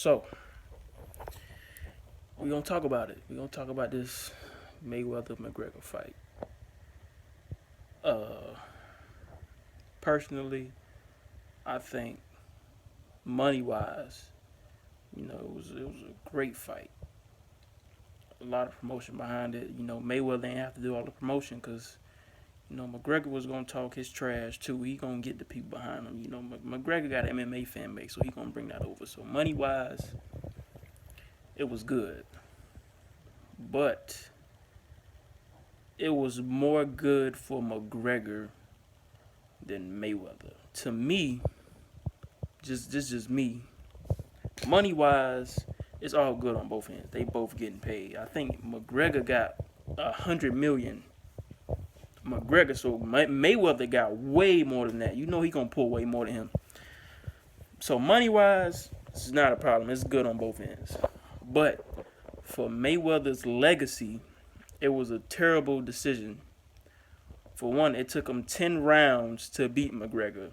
So we're gonna talk about it. We're gonna talk about this Mayweather McGregor fight. Uh, Personally, I think money wise, it was a great fight. A lot of promotion behind it. Mayweather ain't have to do all the promotion because McGregor was gonna talk his trash too. He gonna get the people behind him. McGregor got an MMA fan base, so he gonna bring that over. So money wise, it was good, but it was more good for McGregor than Mayweather. To me, just me. Money wise, it's all good on both ends. They both getting paid. I think McGregor got 100 million. McGregor, so Mayweather got way more than that. He gonna pull way more than him. So money wise, it's not a problem. It's good on both ends. But for Mayweather's legacy, it was a terrible decision. For one, it took him 10 rounds to beat McGregor.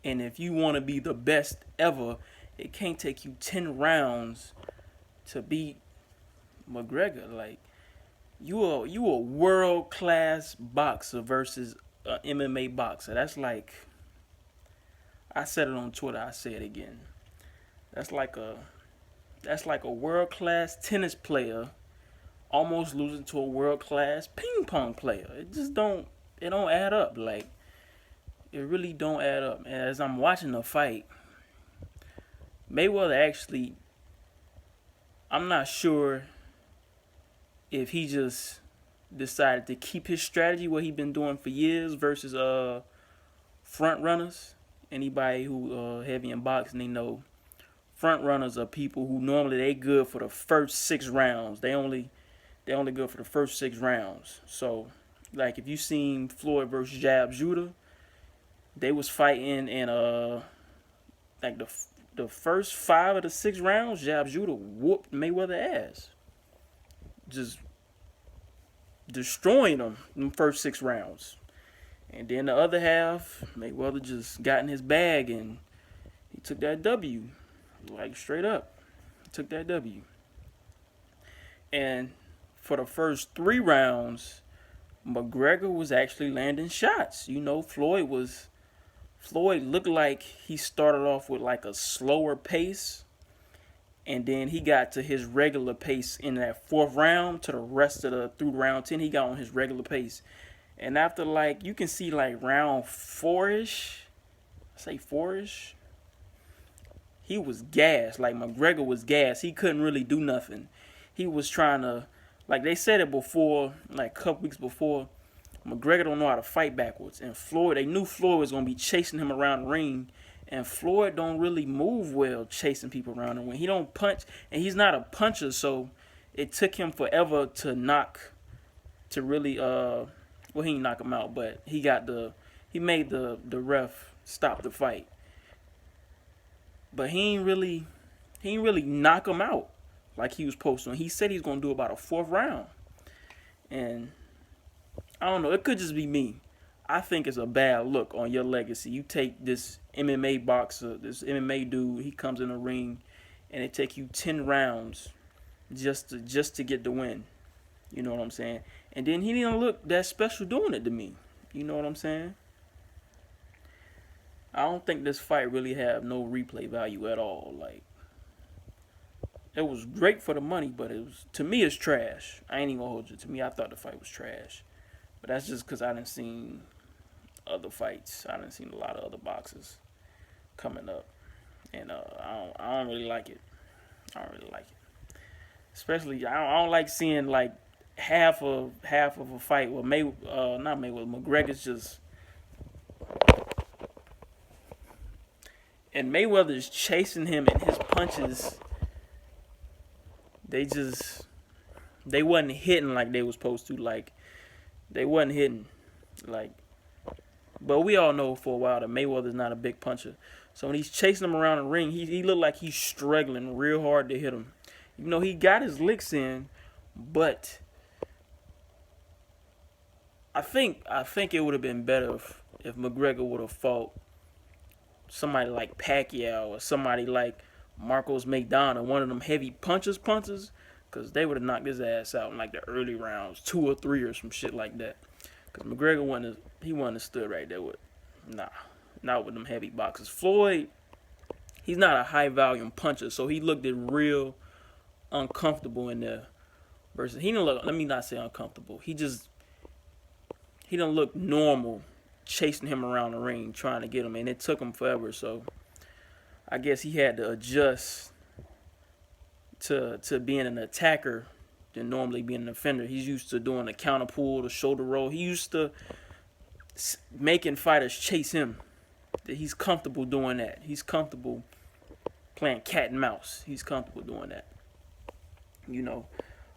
And if you want to be the best ever, it can't take you 10 rounds to beat McGregor. Like, you a world class boxer versus an MMA boxer. That's like, I said it on Twitter, I say it again. That's like a world class tennis player almost losing to a world class ping pong player. It don't add up. Like, it really don't add up. And as I'm watching the fight, Mayweather actually, I'm not sure if he just decided to keep his strategy what he been doing for years versus front runners. Anybody who heavy in boxing, they know front runners are people who normally they good for the first 6 rounds. They only good for the first 6 rounds. So, like, if you seen Floyd versus Jab Judah, they was fighting in like the first 5 of the 6 rounds, Jab Judah whooped Mayweather ass, just destroying them in the first 6 rounds. And then the other half, Mayweather just got in his bag and he took that W, like straight up, took that W. And for the first 3 rounds, McGregor was actually landing shots. Floyd looked like he started off with like a slower pace, and then he got to his regular pace in that fourth round. To the rest of the through round 10, he got on his regular pace. And after, like, you can see like round four-ish, say four-ish, he was gassed. Like, McGregor was gassed. He couldn't really do nothing. He was trying to, like they said it before, like a couple weeks before, McGregor don't know how to fight backwards. And Floyd, they knew Floyd was going to be chasing him around the ring. And Floyd don't really move well chasing people around the ring. He don't punch, and he's not a puncher, so it took him forever to really, well, he didn't knock him out, but he made the ref stop the fight. But he ain't really knock him out like he was supposed to. And he said he's going to do about a fourth round. And I don't know, it could just be me. I think it's a bad look on your legacy. You take this MMA boxer, this MMA dude, he comes in the ring, and it take you 10 rounds just to get the win. You know what I'm saying? And then he didn't look that special doing it to me. You know what I'm saying? I don't think this fight really had no replay value at all. Like, it was great for the money, but to me, it's trash. I ain't even gonna hold you. To me, I thought the fight was trash. But that's just because I didn't seen other fights. I didn't seen a lot of other boxers coming up. And I don't really like it. I don't really like it. Especially, I don't like seeing, like, half of a fight where not Mayweather, McGregor's just, and Mayweather's chasing him, and his punches, they wasn't hitting like they was supposed to. Like, they wasn't hitting, like, but we all know for a while that Mayweather's not a big puncher. So when he's chasing him around the ring, he looked like he's struggling real hard to hit him. He got his licks in, but I think it would have been better if McGregor would have fought somebody like Pacquiao or somebody like Marcos Maidana, one of them heavy punchers, because they would have knocked his ass out in like the early rounds, 2 or 3 or some shit like that. Because McGregor wouldn't have stood right there with, nah, not with them heavy boxers. Floyd, he's not a high volume puncher, so he looked real uncomfortable in there. Versus, he didn't look, let me not say uncomfortable. He didn't look normal chasing him around the ring, trying to get him, and it took him forever, so I guess he had to adjust to being an attacker than normally being an defender. He's used to doing the counter pull, the shoulder roll. He used to making fighters chase him. He's comfortable doing that. He's comfortable playing cat and mouse. He's comfortable doing that. You know,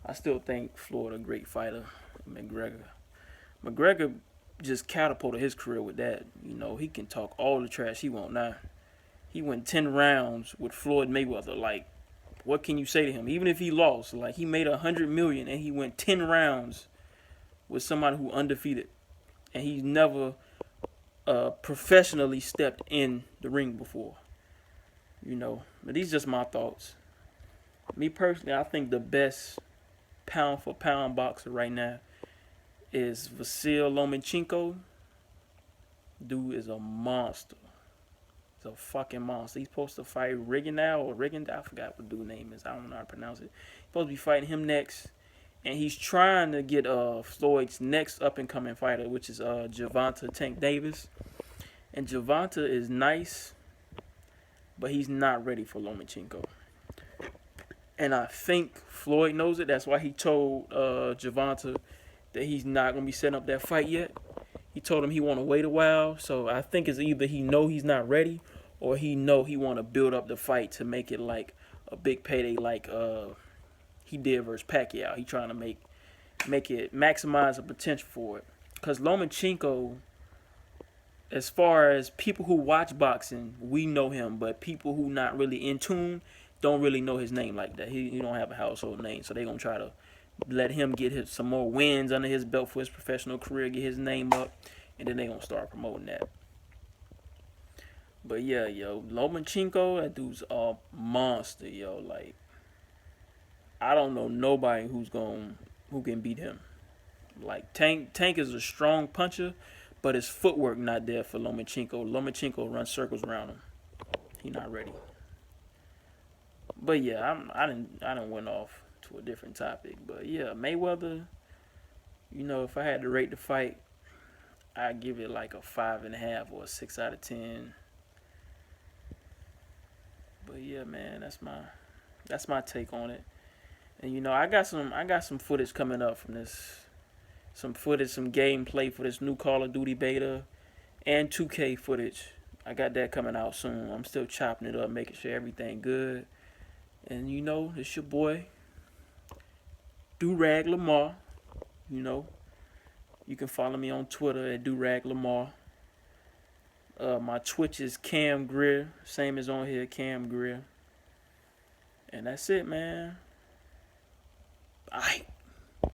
I still think Floyd a great fighter. McGregor just catapulted his career with that. You know, he can talk all the trash he want now. He went 10 rounds with Floyd Mayweather. Like, what can you say to him? Even if he lost, like, he made $100 million and he went 10 rounds with somebody who undefeated, and he's never professionally stepped in the ring before. You know, but these just my thoughts. Me personally, I think the best pound for pound boxer right now is Vasyl Lomachenko. Dude is a monster. He's a fucking monster. He's supposed to fight Rigondeaux. I forgot what dude's name is. I don't know how to pronounce it. He's supposed to be fighting him next. And he's trying to get Floyd's next up-and-coming fighter, which is Gervonta Tank Davis. And Gervonta is nice, but he's not ready for Lomachenko. And I think Floyd knows it. That's why he told Gervonta that he's not going to be setting up that fight yet. He told him he want to wait a while. So I think it's either he know he's not ready, or he know he want to build up the fight to make it like a big payday, like he did versus Pacquiao. He trying to make it maximize the potential for it. Because Lomachenko, as far as people who watch boxing, we know him, but people who not really in tune don't really know his name like that. He don't have a household name, so they gonna try to let him get some more wins under his belt for his professional career, get his name up, and then they gonna start promoting that. But yeah, yo, Lomachenko, that dude's a monster, yo. Like, I don't know nobody who can beat him. Like, Tank is a strong puncher, but his footwork not there for Lomachenko. Lomachenko runs circles around him. He not ready. But yeah, I didn't went off to a different topic. But yeah, Mayweather, you know, if I had to rate the fight, I'd give it like a 5.5 or a 6 out of 10. But yeah, man, that's my take on it. And you know, I got some footage coming up from this, some gameplay for this new Call of Duty beta, and 2K footage. I got that coming out soon. I'm still chopping it up, making sure everything good. And you know, it's your boy, Durag Lamar. You know, you can follow me on Twitter at Durag Lamar. My Twitch is Cam Greer, same as on here, Cam Greer. And that's it, man. Aight.